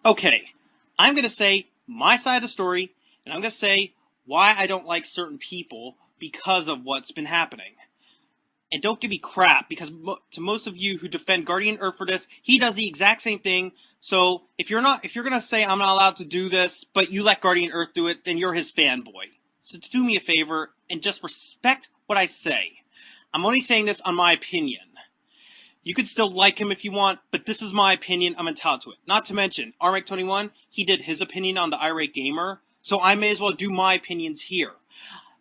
Okay, I'm going to say my side of the story, and I'm going to say why I don't like certain people because of what's been happening. And don't give me crap, because to most of you who defend Guardian Earth for this, he does the exact same thing. So if you're going to say I'm not allowed to do this, but you let Guardian Earth do it, then you're his fanboy. So do me a favor and just respect what I say. I'm only saying this on my opinion. You could still like him if you want, but this is my opinion. I'm entitled to it. Not to mention, RMake21, he did his opinion on the irate gamer, so I may as well do my opinions here.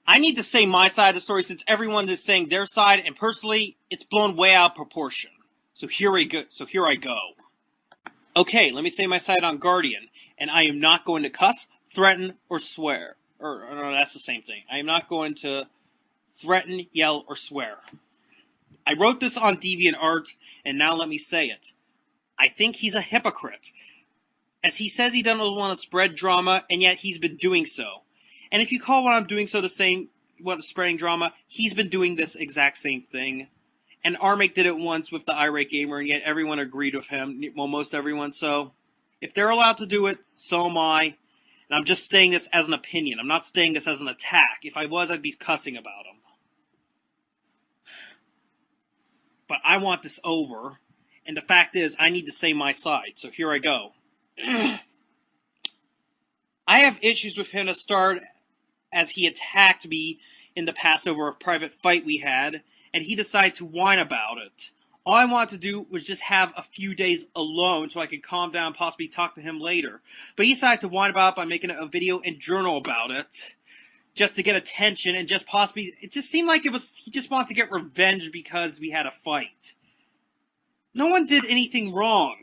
I need to say my side of the story since everyone is saying their side, and personally, it's blown way out of proportion. So here I go. Okay, let me say my side on Guardian, and I am not going to cuss, threaten, or swear. Or no, that's the same thing. I am not going to threaten, yell, or swear. I wrote this on DeviantArt, and now let me say it. I think he's a hypocrite, as he says he doesn't want to spread drama, and yet he's been doing so. And if you call what I'm doing so the same, what spreading drama, he's been doing this exact same thing. And Armake did it once with the irate gamer, and yet everyone agreed with him. Well, most everyone. So, if they're allowed to do it, so am I. And I'm just saying this as an opinion. I'm not saying this as an attack. If I was, I'd be cussing about him. But I want this over. And the fact is, I need to say my side. So here I go. I have issues with him to start as he attacked me in the past over a private fight we had, and he decided to whine about it. All I wanted to do was just have a few days alone so I could calm down and possibly talk to him later. But he decided to whine about it by making a video and journal about it, just to get attention and just possibly... It just seemed like he just wanted to get revenge because we had a fight. No one did anything wrong.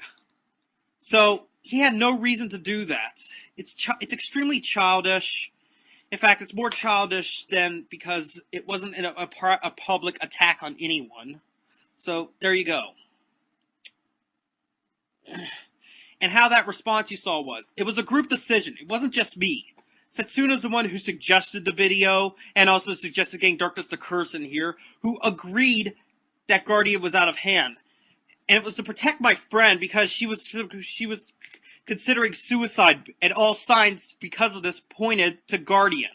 So, he had no reason to do that. It's extremely childish. In fact, it's more childish than because it wasn't a public attack on anyone. So, there you go. And how that response you saw was. It was a group decision. It wasn't just me. Setsuna's the one who suggested the video, and also suggested getting Darkness the Curse in here, who agreed that Guardian was out of hand. And it was to protect my friend because she was considering suicide, and all signs because of this pointed to Guardian.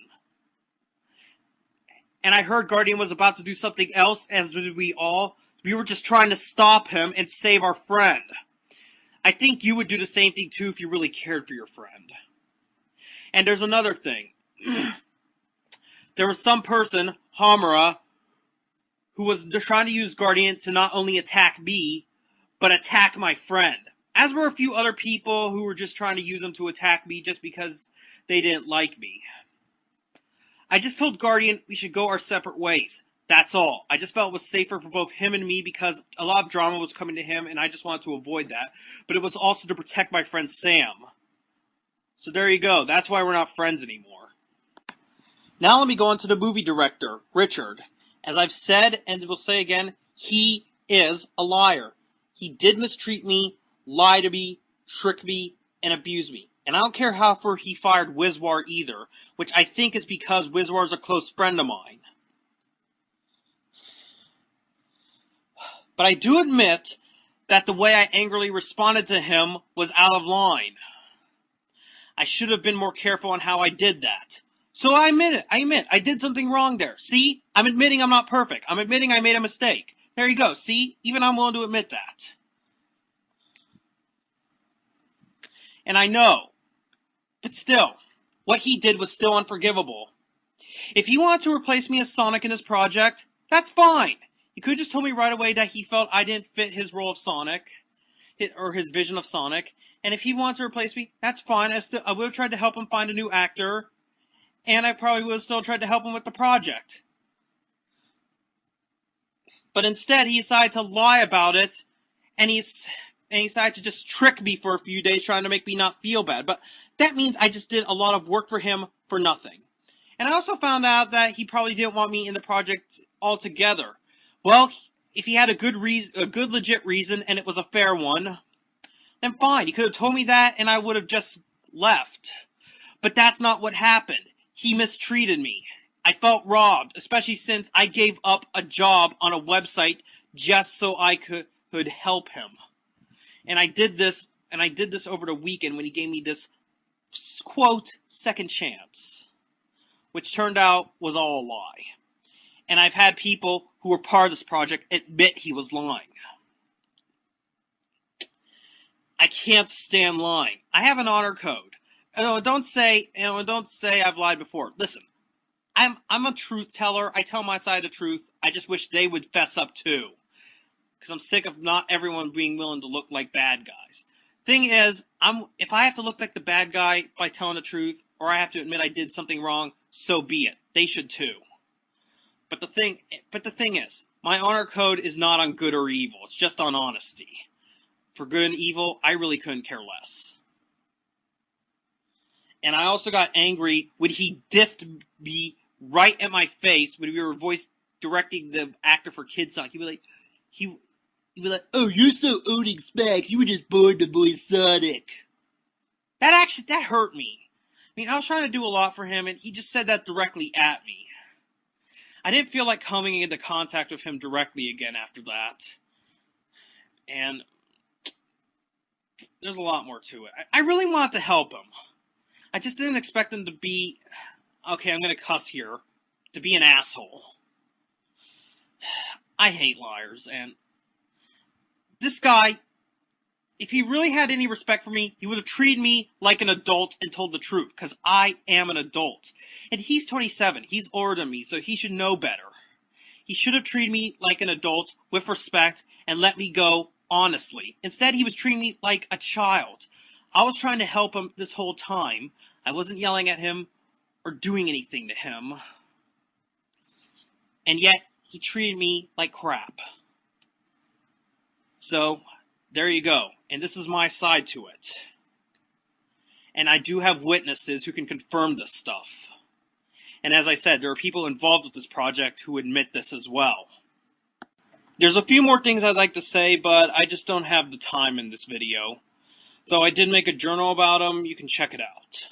And I heard Guardian was about to do something else, as did we all. We were just trying to stop him and save our friend. I think you would do the same thing too if you really cared for your friend. And there's another thing. There was some person, Hamura, who was trying to use Guardian to not only attack me, but attack my friend. As were a few other people who were just trying to use him to attack me just because they didn't like me. I just told Guardian we should go our separate ways. That's all. I just felt it was safer for both him and me because a lot of drama was coming to him and I just wanted to avoid that. But it was also to protect my friend Sam. So there you go. That's why we're not friends anymore. Now let me go on to the movie director, Richard. As I've said and will say again, he is a liar. He did mistreat me, lie to me, trick me, and abuse me. And I don't care how far he fired Wizwar either, which I think is because Wizwar is a close friend of mine. But I do admit that the way I angrily responded to him was out of line. I should have been more careful on how I did that. So I admit it. I did something wrong there. See? I'm admitting I'm not perfect. I'm admitting I made a mistake. There you go. See? Even I'm willing to admit that. And I know. But still, what he did was still unforgivable. If he wanted to replace me as Sonic in his project, that's fine. He could have just told me right away that he felt I didn't fit his role of Sonic, or his vision of Sonic. And if he wants to replace me, that's fine. I would have tried to help him find a new actor, and I probably would have still tried to help him with the project. But instead, he decided to lie about it, and he decided to just trick me for a few days, trying to make me not feel bad. But that means I just did a lot of work for him for nothing. And I also found out that he probably didn't want me in the project altogether. Well, if he had a good legit reason, and it was a fair one, then fine. He could have told me that, and I would have just left. But that's not what happened. He mistreated me. I felt robbed, especially since I gave up a job on a website just so I could help him. And I did this and I did this over the weekend when he gave me this, quote, second chance, which turned out was all a lie. And I've had people who were part of this project admit he was lying. I can't stand lying. I have an honor code. Don't say I've lied before. Listen, I'm a truth teller. I tell my side of the truth. I just wish they would fess up too, because I'm sick of not everyone being willing to look like bad guys. Thing is, if I have to look like the bad guy by telling the truth, or I have to admit I did something wrong, so be it. They should too. But the thing is, my honor code is not on good or evil. It's just on honesty. For good and evil, I really couldn't care less. And I also got angry when he dissed me right at my face when we were voice directing the actor for Kid Sonic. He'd be like, "Oh, you're so owning specs. You were just born to voice Sonic." That hurt me. I mean, I was trying to do a lot for him, and he just said that directly at me. I didn't feel like coming into contact with him directly again after that. And there's a lot more to it. I really wanted to help him. I just didn't expect him to be, okay, I'm going to cuss here, to be an asshole. I hate liars, and this guy, if he really had any respect for me, he would have treated me like an adult and told the truth, because I am an adult. And he's 27, he's older than me, so he should know better. He should have treated me like an adult, with respect, and let me go honestly. Instead, he was treating me like a child. I was trying to help him this whole time. I wasn't yelling at him or doing anything to him. And yet, he treated me like crap. So, there you go. And this is my side to it. And I do have witnesses who can confirm this stuff. And as I said, there are people involved with this project who admit this as well. There's a few more things I'd like to say, but I just don't have the time in this video. Though I did make a journal about them, you can check it out.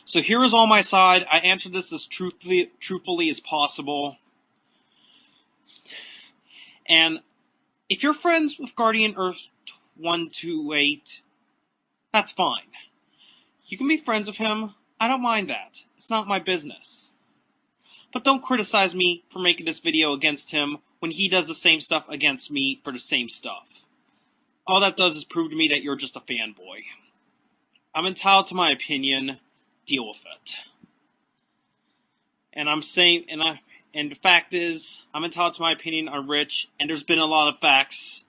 So here is all my side. I answered this as truthfully as possible. And if you're friends with Guardian Earth 128, that's fine. You can be friends with him. I don't mind that. It's not my business. But don't criticize me for making this video against him when he does the same stuff against me for the same stuff. All that does is prove to me that you're just a fanboy. I'm entitled to my opinion. Deal with it. And the fact is, I'm entitled to my opinion on Rich, and there's been a lot of facts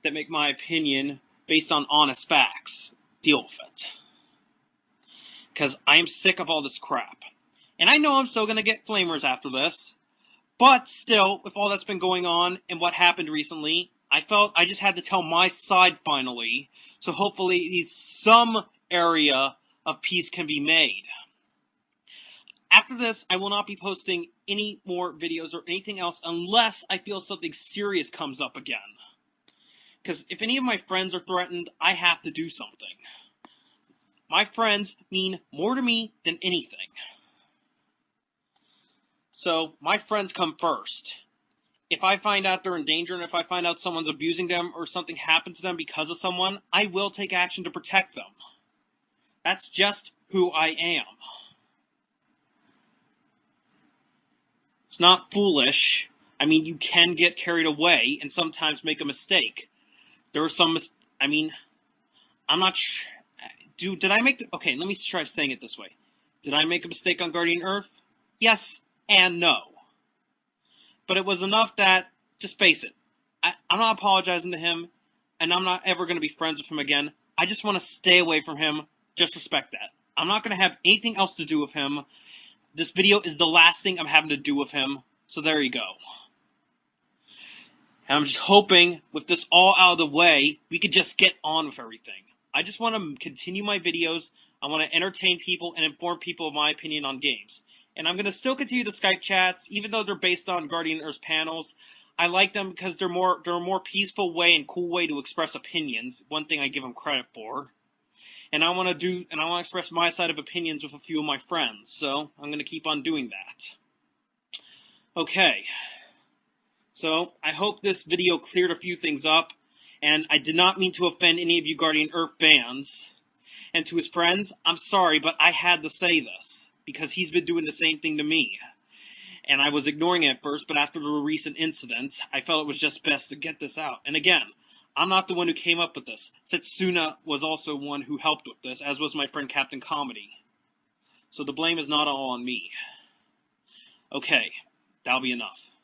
that make my opinion based on honest facts. Deal with it. Because I am sick of all this crap. And I know I'm still going to get flamers after this. But still, with all that's been going on and what happened recently, I felt I just had to tell my side finally. So hopefully some area of peace can be made. After this, I will not be posting any more videos or anything else unless I feel something serious comes up again. Because if any of my friends are threatened, I have to do something. My friends mean more to me than anything. So, my friends come first. If I find out they're in danger and if I find out someone's abusing them or something happened to them because of someone, I will take action to protect them. That's just who I am. It's not foolish. I mean, you can get carried away and sometimes make a mistake. There are some I'm not sure. Did I make okay, let me try saying it this way. Did I make a mistake on Guardian Earth? Yes and no. But it was enough that, just face it, I'm not apologizing to him, and I'm not ever going to be friends with him again. I just want to stay away from him. Just respect that. I'm not going to have anything else to do with him. This video is the last thing I'm having to do with him, so there you go. And I'm just hoping, with this all out of the way, we could just get on with everything. I just want to continue my videos. I want to entertain people and inform people of my opinion on games. And I'm going to still continue the Skype chats, even though they're based on Guardian Earth's panels. I like them because they're a more peaceful way and cool way to express opinions. One thing I give them credit for. And I want to express my side of opinions with a few of my friends. So I'm going to keep on doing that. Okay. So I hope this video cleared a few things up. And I did not mean to offend any of you Guardian Earth fans. And to his friends, I'm sorry, but I had to say this, because he's been doing the same thing to me. And I was ignoring it at first, but after the recent incident, I felt it was just best to get this out. And again, I'm not the one who came up with this. Setsuna was also one who helped with this, as was my friend Captain Comedy. So the blame is not all on me. Okay, that'll be enough.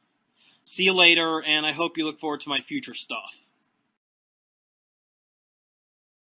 See you later, and I hope you look forward to my future stuff.